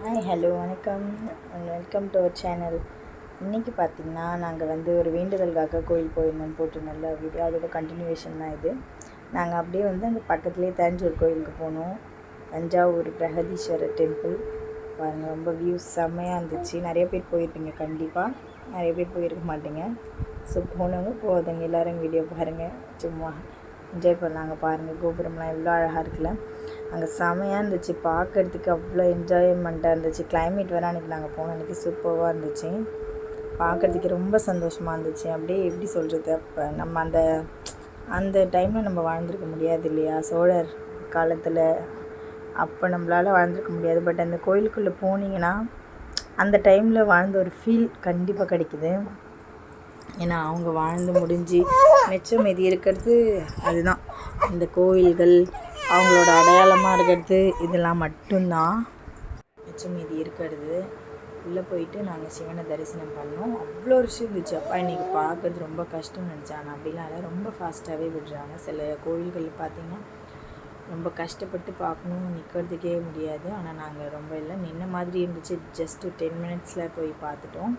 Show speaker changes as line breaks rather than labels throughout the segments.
Hi hello வணக்கம் and welcome to our channel. இன்றைக்கி பார்த்திங்கன்னா நாங்கள் ஒரு வேண்டுதலுக்காக கோயில் போயிருந்தோம் போட்டு நல்ல வீடியோ, அதோட கண்டினியூவேஷன் தான் இது. நாங்கள் அப்படியே அங்கே பக்கத்துலேயே தஞ்சாவூர் கோயிலுக்கு போனோம். தஞ்சாவூர் பிரகதீஸ்வரர் டெம்பிள் பாருங்கள், ரொம்ப வியூஸ் செம்மையாக இருந்துச்சு. நிறைய பேர் போயிருப்பீங்க, கண்டிப்பாக நிறைய பேர் போயிருக்க மாட்டீங்க. ஸோ போனவங்க போதுங்க எல்லோரும் வீடியோ பாருங்கள், சும்மா என்ஜாய் பண்ணாங்க. பாருங்கள் கோபுரம்லாம் எவ்வளோ அழகாக இருக்குல்ல. அங்கே செமையாக இருந்துச்சு பார்க்குறதுக்கு, அவ்வளோ என்ஜாய்மெண்ட்டாக இருந்துச்சு. கிளைமேட் வேறு அன்றைக்கி நாங்கள் போன அன்றைக்கி சூப்பராக இருந்துச்சு. பார்க்குறதுக்கு ரொம்ப சந்தோஷமாக இருந்துச்சு. அப்படியே எப்படி சொல்கிறது, அப்போ நம்ம அந்த டைமில் நம்ம வாழ்ந்துருக்க முடியாது இல்லையா, சோழர் காலத்தில். அப்போ நம்மளால் வாழ்ந்துருக்க முடியாது. பட் அந்த கோயிலுக்குள்ளே போனீங்கன்னா அந்த டைமில் வாழ்ந்த ஒரு ஃபீல் கண்டிப்பாக கிடைக்குது. ஏன்னா அவங்க வாழ்ந்து முடிஞ்சு மிச்சம் மீதி இருக்கிறது அதுதான். இந்த கோவில்கள் அவங்களோட அடையாளமாக இருக்கிறது இதெல்லாம் மட்டும்தான் மிச்சம் மீதி இருக்கிறது. உள்ளே போயிட்டு நாங்கள் சிவனை தரிசனம் பண்ணோம். அவ்வளோ விஷயம் இருந்துச்சு. அப்பா இன்றைக்கி பார்க்குறது ரொம்ப கஷ்டம்னு நினச்சேன். ஆனால் அப்படிலாம் இல்லை, ரொம்ப ஃபாஸ்ட்டாகவே விடுறாங்க. சில கோவில்களில் பார்த்திங்கன்னா ரொம்ப கஷ்டப்பட்டு பார்க்கணும், நிற்கிறதுக்கே முடியாது. ஆனால் நாங்கள் ரொம்ப இல்லை, நின்ன மாதிரி இருந்துச்சு. ஜஸ்ட்டு 10 மினிட்ஸில் போய் பார்த்துட்டோம்,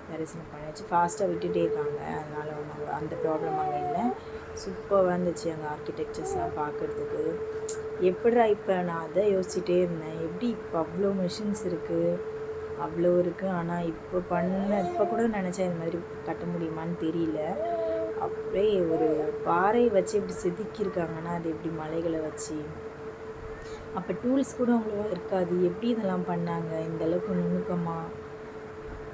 தரிசனம் பண்ணிச்சு. ஃபாஸ்ட்டாக விட்டுகிட்டே இருக்காங்க, அதனால் ஒன்றும் அந்த ப்ராப்ளம் அங்கே இல்லை. சூப்பராக இருந்துச்சு அங்கே ஆர்கிடெக்சர்ஸ்லாம் பார்க்குறதுக்கு. எப்படிடா இப்போ நான் அதை யோசிச்சுட்டே இருந்தேன், எப்படி இப்போ அவ்வளோ மிஷின்ஸ் இருக்குது, அவ்வளோ இருக்குது. ஆனால் இப்போ கூட நினச்சா இந்த மாதிரி கட்ட முடியுமான்னு தெரியல. அப்படியே ஒரு பாறை வச்சு இப்படி செதுக்கியிருக்காங்கன்னா அது எப்படி மலைகளை வச்சு. அப்போ டூல்ஸ் கூட அவ்வளோவா இருக்காது, எப்படி இதெல்லாம் பண்ணாங்க இந்தளவுக்கு நுணுக்கமாக.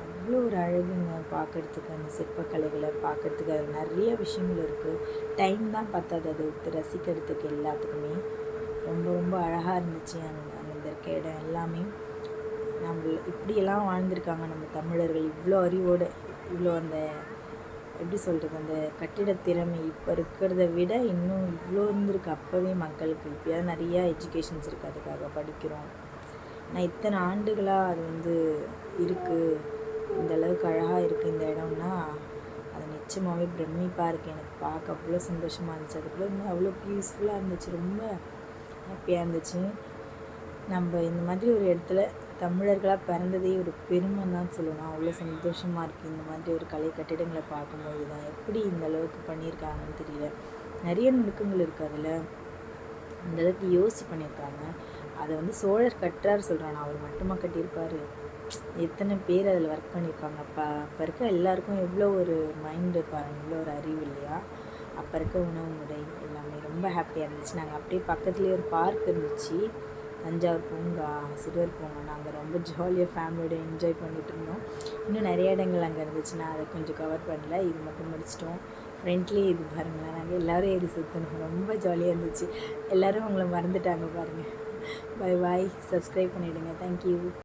அவ்வளோ ஒரு அழகுங்க பார்க்குறதுக்கு. அந்த சிற்பக்கலைகளை பார்க்குறதுக்கு அது நிறைய விஷயங்கள் இருக்குது. டைம் தான் பத்தாது அது ரசிக்கிறதுக்கு எல்லாத்துக்குமே. ரொம்ப ரொம்ப அழகாக இருந்துச்சு அங்கே இருக்க இடம் எல்லாமே. நம்ம இப்படியெல்லாம் வாழ்ந்திருக்காங்க நம்ம தமிழர்கள், இவ்வளோ அறிவோடு, இவ்வளோ அந்த எப்படி சொல்கிறது, அந்த கட்டிட திறமை இப்போ இருக்கிறத விட இன்னும் இவ்வளோ இருந்திருக்கு அப்போவே மக்களுக்கு. இப்போயாவது நிறையா எஜுகேஷன்ஸ் இருக்குது, அதுக்காக படிக்கிறோம். ஆனால் இத்தனை ஆண்டுகளாக அது இருக்குது. இந்த அளவுக்கு அழகாக இருக்குது இந்த இடம்னா அது நிச்சயமாகவே பிரமிப்பாக இருக்குது. எனக்கு பார்க்க அவ்வளோ சந்தோஷமாக இருந்துச்சு. அதுக்குள்ளே அவ்வளோ பீஸ்ஃபுல்லாக இருந்துச்சு, ரொம்ப ஹாப்பியாக இருந்துச்சு. நம்ம இந்த மாதிரி ஒரு இடத்துல தமிழர்களாக பிறந்ததே ஒரு பெருமை தான் சொல்லணும். அவ்வளோ சந்தோஷமாக இருக்குது இந்த மாதிரி ஒரு கலை கட்டிடங்களை பார்க்கும்போது தான். எப்படி இந்த அளவுக்கு பண்ணியிருக்காங்கன்னு தெரியல. நிறைய நுணுக்கங்கள் இருக்குது அதில், இந்த அளவுக்கு யோசிச்சு பண்ணியிருக்காங்க. அதை சோழர் கட்டுறாரு சொல்கிறான், அவர் மட்டுமா கட்டியிருப்பார், எத்தனை பேர் அதில் ஒர்க் பண்ணியிருப்பாங்க. அப்போ இருக்க எல்லாருக்கும் எவ்வளோ ஒரு மைண்டு பாருங்கள், எவ்வளோ ஒரு அறிவு இல்லையா. அப்போ இருக்க உணவு முறை எல்லாமே ரொம்ப ஹாப்பியாக இருந்துச்சு. நாங்கள் அப்படியே பக்கத்துலேயே ஒரு பார்க் இருந்துச்சு, தஞ்சாவூர் பூங்கா, சிறுவர் பூங்கா. நாங்கள் ரொம்ப ஜாலியாக ஃபேமிலியோட என்ஜாய் பண்ணிகிட்டு இருந்தோம். இன்னும் நிறைய இடங்கள் அங்கே இருந்துச்சு, நான் அதை கொஞ்சம் கவர் பண்ணல, இது மட்டும் முடிச்சிட்டோம். ஃப்ரெண்ட்லேயே இது பாருங்களேன், நாங்கள் எல்லோரும் ஏறி சுற்றணும், ரொம்ப ஜாலியாக இருந்துச்சு. எல்லோரும் அவங்கள மறந்துட்டாங்க பாருங்கள். பை பாய், சப்ஸ்கிரைப் பண்ணிவிடுங்க. தேங்க்யூ.